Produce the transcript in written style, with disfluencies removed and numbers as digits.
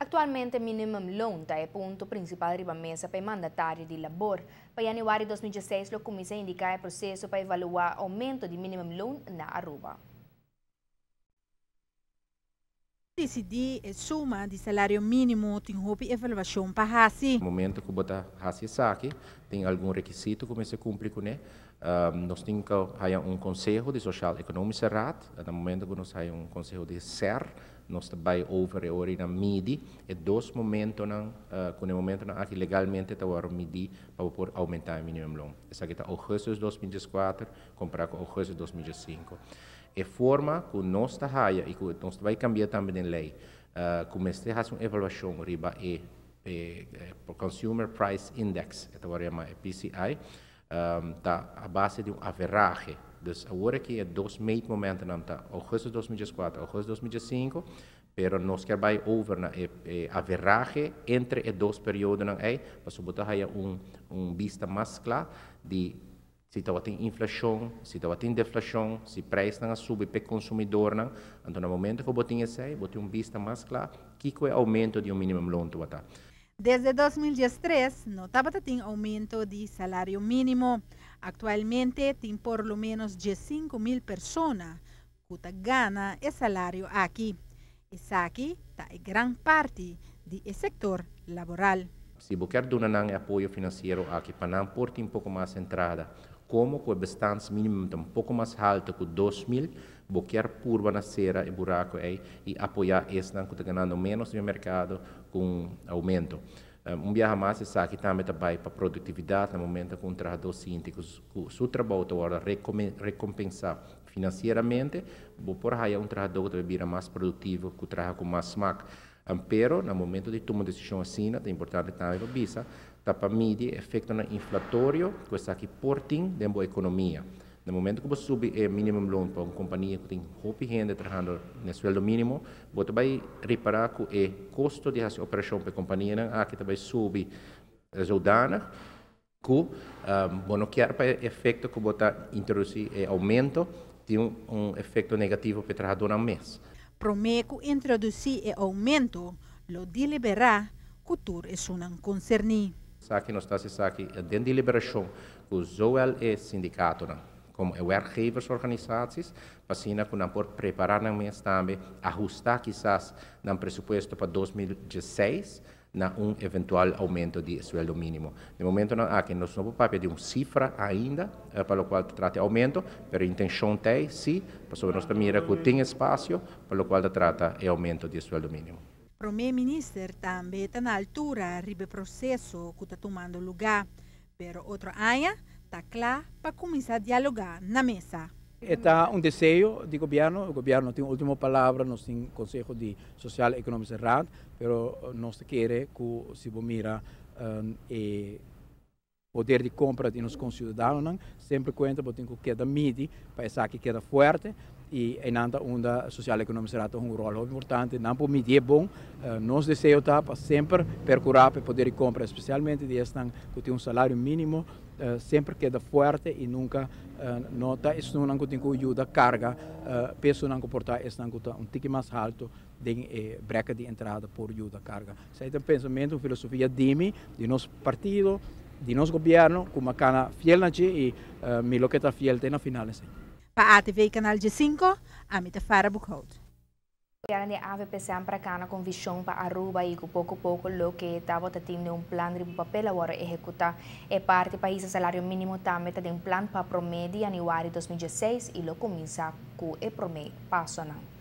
Atualmente, minimum loan é o ponto principal da mesa para mandatário de labor. Para janeiro de 2016, a comissão indica o processo para evaluar o aumento de minimum loan na Aruba. Decidir a suma de salário mínimo tem uma avaliação para assim. No momento que você faz aqui, tem algum requisito que você cumpre com ele. Nós temos que ter conselho de social econômico cerrado. No momento que nós temos conselho de SER, nós também over a hora na MIDI. E dois momentos, no momento que legalmente está MIDI para poder aumentar o minimum loan. Essa aqui está agosto de 2004, comparado com agosto de 2005. E forma que nós está e que nós vai cambiar também na lei. Comece a fazer uma avaliação riba Consumer Price Index, que é PCI, está a base de average. Dus agora que é dois meio momentos, está agosto de 2004, agosto de 2005, pero nós queremos over na average entre os dois períodos, para botar vista mais clara de se tem inflação, se tem deflação, se o preço não sube para o consumidor, então no momento que você tem vista mais clara que é o aumento de minimum loan. Desde 2013, não estava tendo aumento de salário mínimo. Atualmente, tem por lo menos 15.000 pessoas que ganham esse salário aqui. Isso aqui está em grande parte do setor laboral. Se você quer dar apoio financeiro aqui para não pôr um pouco mais entrada, como com o bastante mínimo um pouco mais alto que 2.000, você quer pôr na cera e buraco aí e apoiar esse que está ganhando menos no mercado com aumento. Viaja mais isso aqui também para a produtividade no momento que um trabalhador sente que o seu trabalho agora recompensar financeiramente, você pode um trabalhador que vai mais produtivo, que trabalha com mais smack. Pero, no momento de tomar decisão assim, é importante também para visa, para medir efeito inflatório, que está aqui porting dentro da economia. No momento que você sube o minimum loan para uma companhia que tem pouca gente trabalhando no sueldo mínimo, você vai reparar que o custo de essa operação para a companhia aqui também sube ajudando, que não quer para o efeito que você introduzir aumento, tem efeito negativo para o trabalhador no mês. Promeco introduzir o aumento, lo deliberar, cultura é um concerni. Aqui nós estamos aqui dentro de liberação, que zowel o sindicato como as werkgeversorganisaties, para que nós podemos preparar na mês também, ajustar quizás no presupuesto para 2016, na eventual aumento de sueldo mínimo. No momento aqui nós não podemos pedir uma cifra ainda para o qual trata aumento, mas a intenção tem, sim, para nós mira que tem espaço para o qual trata o aumento de sueldo mínimo. O primeiro-ministro também está na altura do processo que está tomando lugar, mas outra área está claro para começar a dialogar na mesa. Está um desejo do governo, o governo tem a última palavra, nós temos o Conselho de Social e Econômico Cerrado, mas nós queremos que se mira o poder de compra de nossos cidadãos, sempre conta que tem que quedar MIDI, para essa que queda forte, e ainda onda social e econômico será um rol importante, não por medir é bom, nós desejamos para sempre procurar para poder comprar, especialmente de esta que tem salário mínimo, sempre queda forte e nunca nota isso não tem que ajuda carga, peso não comportar isso não um tique mais alto de breca de entrada por ajuda carga. Isso é um pensamento, uma filosofia de nosso partido, de nosso governo, como cana fiel na e me lo que está fiel tem na final. Para a TV Canal G5, a mim Farah Bukhod. O governo da AVP sempre cana com visão para Aruba e pouco a pouco lo que estava tendo um plano de papel agora executar é parte do país salário mínimo também tem um plano para promedio janeiro de 2016 e lo começa com o promedio passo não.